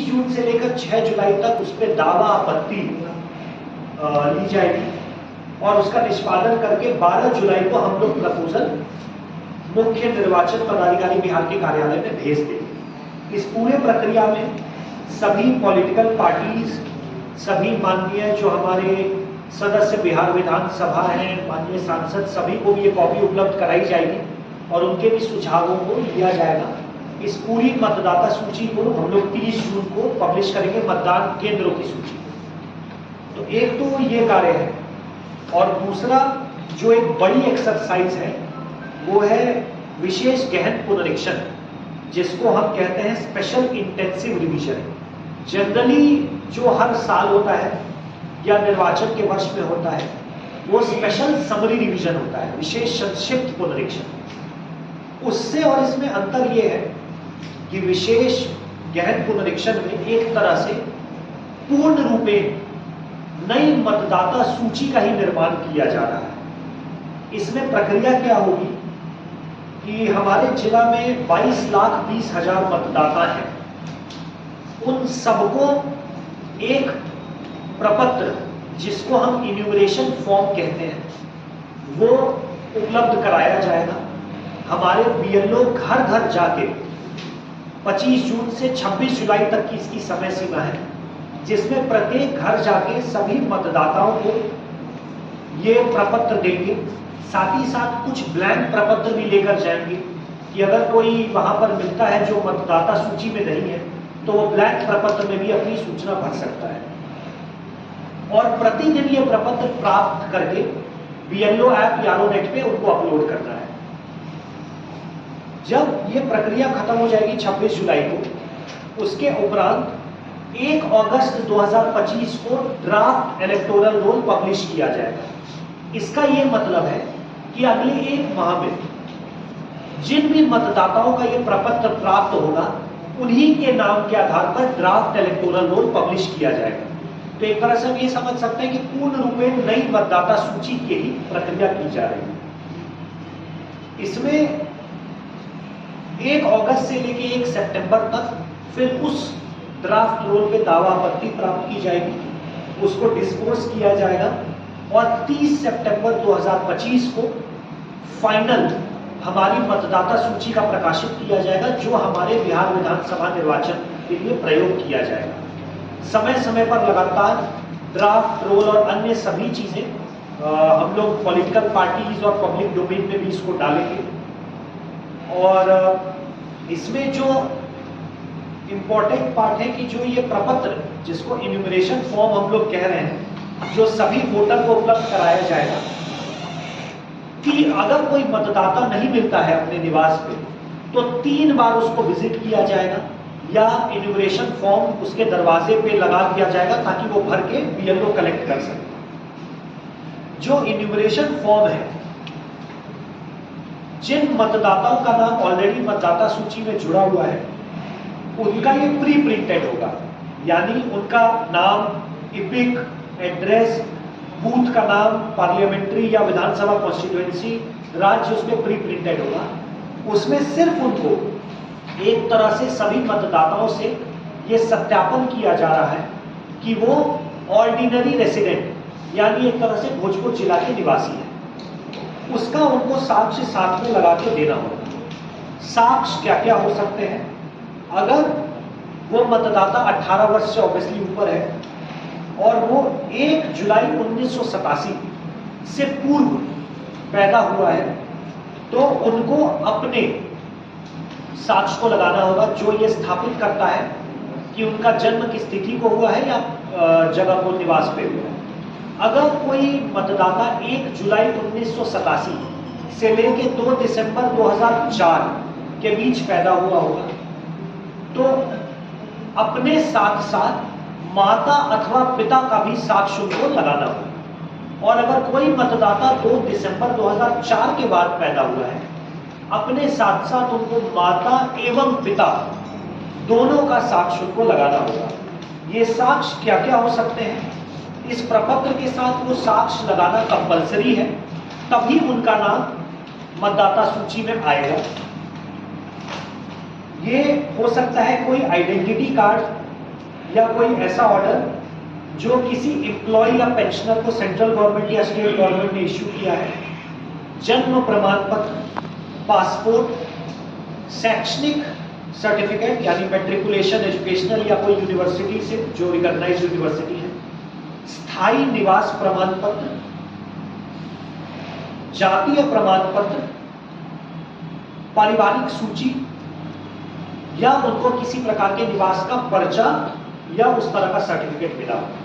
जून से लेकर 6 जुलाई तक उस पर दावा आपत्ति ली जाएगी और उसका निष्पादन करके 12 जुलाई को हम लोग प्रपोजल मुख्य निर्वाचन पदाधिकारी बिहार के कार्यालय में भेज देंगे। इस पूरे प्रक्रिया में सभी पॉलिटिकल पार्टीज, सभी माननीय जो हमारे सदस्य बिहार विधानसभा हैं, माननीय सांसद, सभी को भी ये कॉपी उपलब्ध कराई जाएगी और उनके भी सुझावों को लिया जाएगा। इस पूरी मतदाता सूची को हम लोग 30 जून को पब्लिश करेंगे, मतदान केंद्रों की सूची। तो एक तो ये कार्य है और दूसरा जो एक बड़ी एक्सरसाइज है वो है विशेष गहन पुनरीक्षण, जिसको हम कहते हैं स्पेशल इंटेंसिव रिवीजन। जनरली जो हर साल होता है या निर्वाचन के वर्ष में होता है वो स्पेशल समरी रिवीजन होता है, विशेष संक्षिप्त पुनरीक्षण। उससे और इसमें अंतर ये है कि विशेष गहन पुनरीक्षण में एक तरह से पूर्ण रूपे नई मतदाता सूची का ही निर्माण किया जा रहा है। इसमें प्रक्रिया क्या होगी कि हमारे जिला में 22,20,000 मतदाता हैं, उन सबको एक प्रपत्र जिसको हम इन्यूमरेशन फॉर्म कहते हैं वो उपलब्ध कराया जाएगा। हमारे बीएलओ घर घर जाके 25 जून से 26 जुलाई तक की इसकी समय सीमा है, जिसमें प्रत्येक घर जाके सभी मतदाताओं को ये प्रपत्र देंगे। साथ ही साथ कुछ ब्लैंक प्रपत्र भी लेकर जाएंगे कि अगर कोई वहां पर मिलता है जो मतदाता सूची में नहीं है तो वो ब्लैंक प्रपत्र में भी अपनी सूचना भर सकता है। और प्रतिदिन ये प्रपत्र प्राप्त करके बीएलओ ऐप यारोनेट पे उनको अपलोड करना है। जब ये प्रक्रिया खत्म हो जाएगी 26 जुलाई को, उसके उपरांत 1 अगस्त 2025 को ड्राफ्ट इलेक्टोरल रोल पब्लिश किया जाएगा। इसका ये मतलब है कि अगले 1 माह में जिन भी मतदाताओं का ये प्रपत्र प्राप्त होगा उन्हीं के नाम के आधार पर ड्राफ्ट इलेक्टोरल रोल पब्लिश किया जाएगा। तो एक तरह से हम ये समझ सकते हैं कि पूर्ण रूप में नई मतदाता सूची की ही प्रक्रिया की जा रही है। इसमें 1 अगस्त से लेके 1 सितंबर तक फिर उस ड्राफ्ट रोल पे दावा आपत्ति प्राप्त की जाएगी, उसको डिस्पोज किया जाएगा और 30 सितंबर 2025 को फाइनल हमारी मतदाता सूची का प्रकाशित किया जाएगा, जो हमारे बिहार विधानसभा निर्वाचन के लिए प्रयोग किया जाएगा। समय समय पर लगातार ड्राफ्ट रोल और अन्य सभी चीजें हम लोग पॉलिटिकल पार्टीज और पब्लिक डोमेन में भी इसको डालेंगे। और इसमें जो इम्पोर्टेंट पार्ट है कि जो ये प्रपत्र जिसको इन्यूमरेशन फॉर्म हम लोग कह रहे हैं, जो सभी वोटर को उपलब्ध कराया जाएगा कि अगर कोई मतदाता नहीं मिलता है अपने निवास पे तो 3 बार उसको विजिट किया जाएगा या इन्यूमरेशन फॉर्म उसके दरवाजे पे लगा दिया जाएगा ताकि वो भर के बीएलओ कलेक्ट कर सके। जो इन्यूमरेशन फॉर्म है, जिन मतदाताओं का नाम ऑलरेडी मतदाता सूची में जुड़ा हुआ है उनका ये प्री प्रिंटेड होगा, यानी उनका नाम, इपिक, एड्रेस, बूथ का नाम, पार्लियामेंट्री या विधानसभा कॉन्स्टिट्यूएंसी, राज्य उसमें प्री प्रिंटेड होगा। उसमें सिर्फ उनको एक तरह से सभी मतदाताओं से ये सत्यापन किया जा रहा है कि वो ऑर्डिनरी रेसिडेंट यानी एक तरह से भोजपुर जिला के निवासी है। उसका उनको साक्ष्य साथ में लगा के देना होगा। साक्ष्य क्या क्या हो सकते हैं? अगर वो मतदाता 18 वर्ष से ऑब्वियसली ऊपर है और वो 1 जुलाई 1987 से पूर्व पैदा हुआ है तो उनको अपने साक्ष्य को लगाना होगा, जो ये स्थापित करता है कि उनका जन्म किस तिथि को हुआ है या जगह को निवास पे हुआ है। अगर कोई मतदाता 1 जुलाई 1987 से लेके 2 दिसंबर 2004 के बीच पैदा हुआ होगा तो अपने साथ साथ माता अथवा पिता का भी साक्ष्य उनको लगाना होगा। और अगर कोई मतदाता 2 दिसंबर 2004 के बाद पैदा हुआ है, अपने साथ साथ उनको माता एवं पिता दोनों का साक्ष्य उनको लगाना होगा। ये साक्ष्य क्या क्या हो सकते हैं? इस प्रपत्र के साथ वो साक्ष्य लगाना कंपलसरी है, तभी उनका नाम मतदाता सूची में आएगा। ये हो सकता है कोई आइडेंटिटी कार्ड या कोई ऐसा ऑर्डर जो किसी एम्प्लॉय या पेंशनर को सेंट्रल गवर्नमेंट या स्टेट गवर्नमेंट ने इश्यू किया है, जन्म प्रमाण पत्र, पासपोर्ट, शैक्षणिक सर्टिफिकेट यानी मैट्रिकुलेशन एजुकेशनल या कोई यूनिवर्सिटी से जो रिकॉग्नाइज्ड यूनिवर्सिटी है, स्थायी निवास प्रमाण पत्र, जातीय प्रमाण पत्र, पारिवारिक सूची या उनको किसी प्रकार के निवास का पर्चा या उस तरह का सर्टिफिकेट मिला हो।